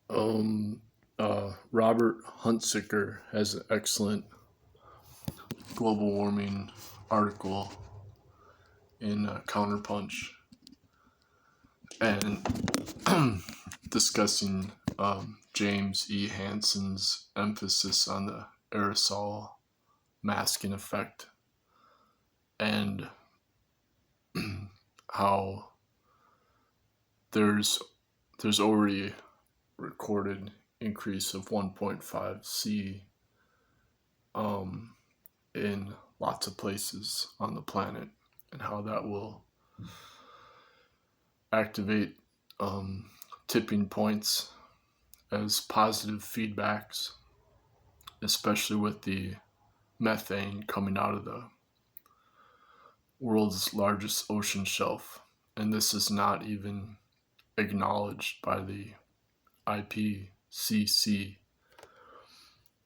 Um, Robert Huntsicker has an excellent global warming article in Counterpunch and discussing James E Hansen's emphasis on the aerosol masking effect and how there's already recorded increase of 1.5 C in lots of places on the planet, and how that will activate tipping points as positive feedbacks, especially with the methane coming out of the world's largest ocean shelf. And this is not even acknowledged by the IPCC.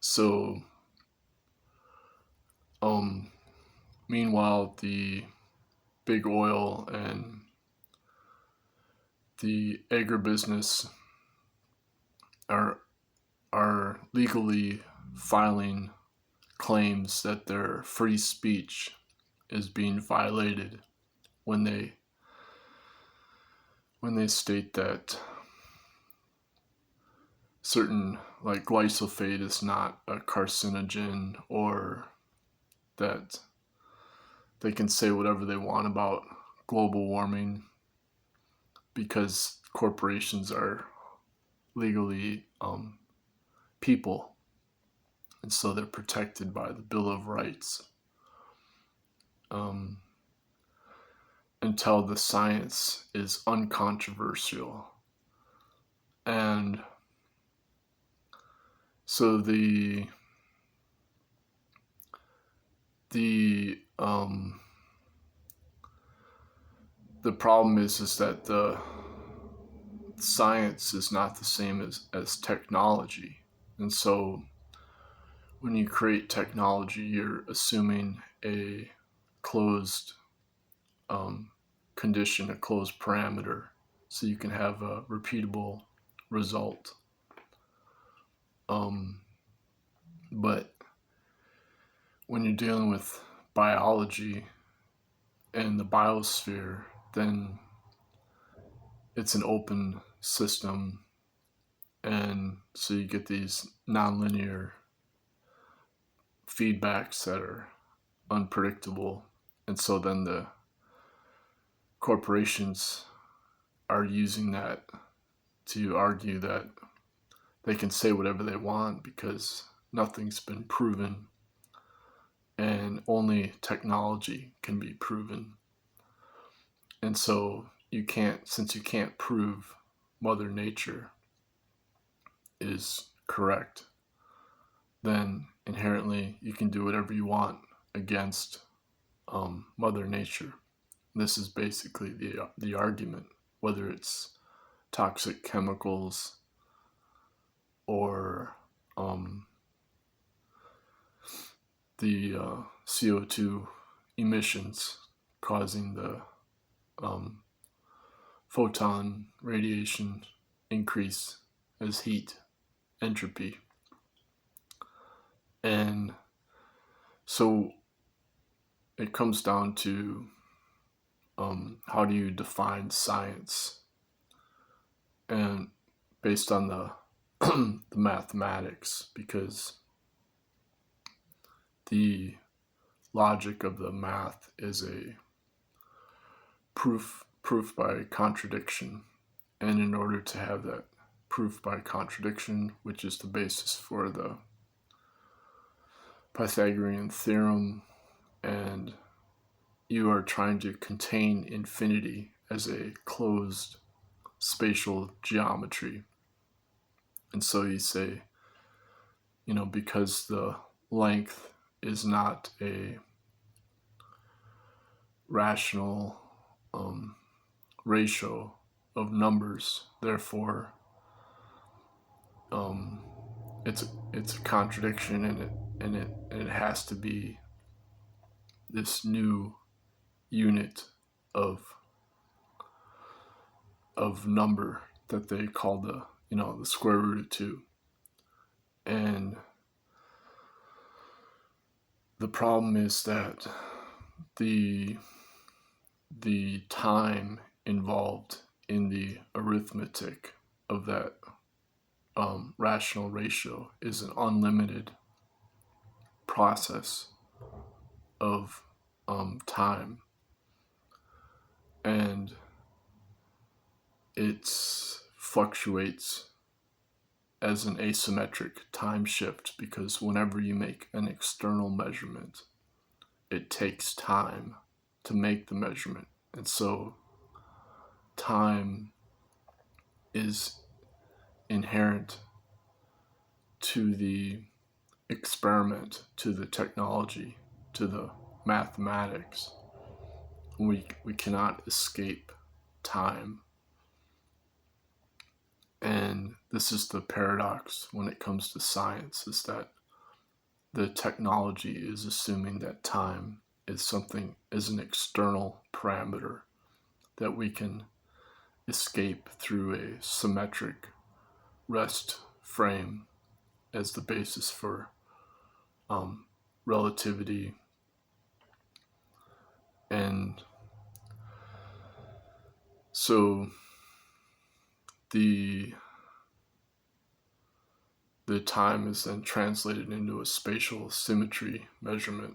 So, meanwhile, the big oil and the agribusiness are legally filing claims that their free speech is being violated when they state that certain, like glyphosate, is not a carcinogen, or that they can say whatever they want about global warming because corporations are legally people, and so they're protected by the Bill of Rights until the science is uncontroversial. And so the problem is that the science is not the same as technology. And so when you create technology, you're assuming a closed condition, a closed parameter, so you can have a repeatable result. But when you're dealing with biology and the biosphere, then it's an open system, and so you get these nonlinear feedbacks that are unpredictable. And so then the corporations are using that to argue that they can say whatever they want because nothing's been proven and only technology can be proven. And so since you can't prove Mother Nature is correct, then inherently you can do whatever you want against Mother Nature. This is basically the argument, whether it's toxic chemicals or the CO2 emissions causing the photon radiation increase as heat entropy. And so it comes down to how do you define science, and based on the the mathematics, because the logic of the math is a proof by contradiction. And in order to have that proof by contradiction, which is the basis for the Pythagorean theorem, and you are trying to contain infinity as a closed spatial geometry. And so you say, because the length is not a rational ratio of numbers, therefore it's a contradiction, and it has to be this new unit of number that they call the the square root of 2. And the problem is that the time involved in the arithmetic of that rational ratio is an unlimited process of time, and it fluctuates as an asymmetric time shift, because whenever you make an external measurement, it takes time to make the measurement. And so time is inherent to the experiment, to the technology, to the mathematics. We cannot escape time. And this is the paradox when it comes to science, is that the technology is assuming that time is an external parameter that we can escape through a symmetric rest frame as the basis for relativity. And so the time is then translated into a spatial symmetry measurement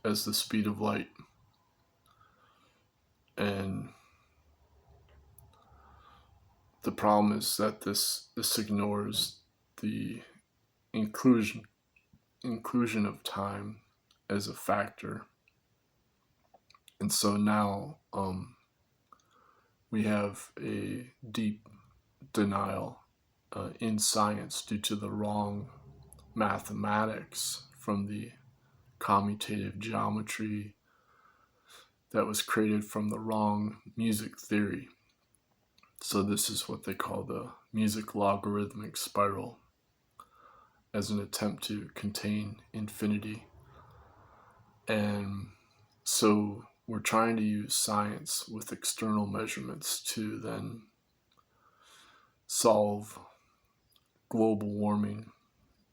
as the speed of light. And the problem is that this ignores the inclusion of time as a factor. And so now we have a deep denial in science due to the wrong mathematics from the commutative geometry that was created from the wrong music theory. So this is what they call the music logarithmic spiral, as an attempt to contain infinity. And so we're trying to use science with external measurements to then solve global warming,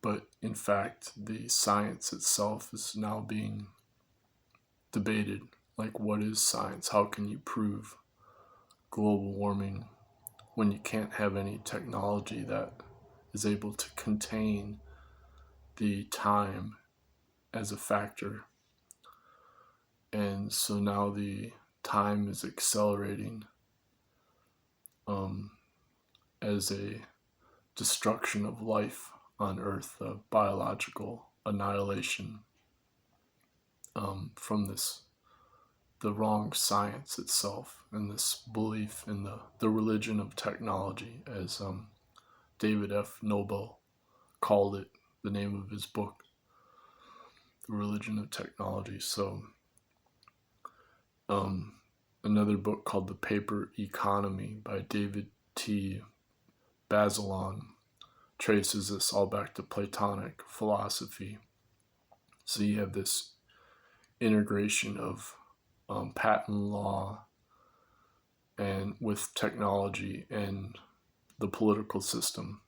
but in fact the science itself is now being debated. Like, what is science? How can you prove global warming when you can't have any technology that is able to contain the time as a factor? And so now the time is accelerating as a destruction of life on Earth, a biological annihilation from the wrong science itself, and this belief in the religion of technology, as David F. Noble called it, the name of his book, The Religion of Technology. So another book called The Paper Economy by David T. Bazelon traces this all back to Platonic philosophy. So you have this integration of patent law and with technology and the political system.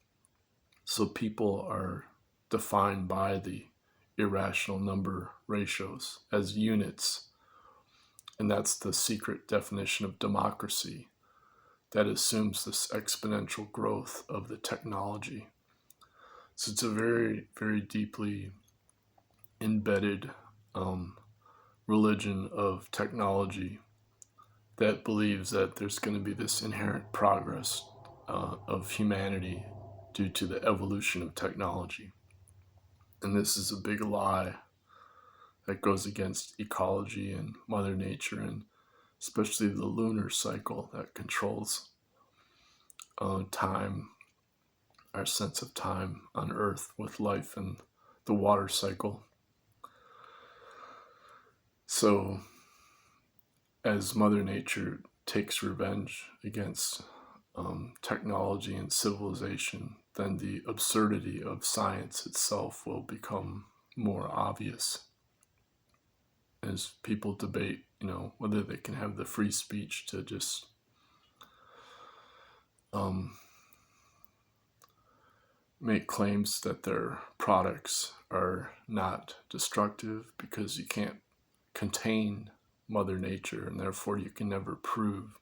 So people are defined by the irrational number ratios as units. And that's the secret definition of democracy that assumes this exponential growth of the technology. So it's a very, very deeply embedded religion of technology that believes that there's going to be this inherent progress of humanity due to the evolution of technology. And this is a big lie that goes against ecology and Mother Nature, and especially the lunar cycle that controls time, our sense of time on Earth with life, and the water cycle. So as Mother Nature takes revenge against technology and civilization, then the absurdity of science itself will become more obvious as people debate, whether they can have the free speech to just make claims that their products are not destructive because you can't contain Mother Nature, and therefore you can never prove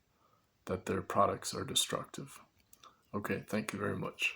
that their products are destructive. Okay, thank you very much.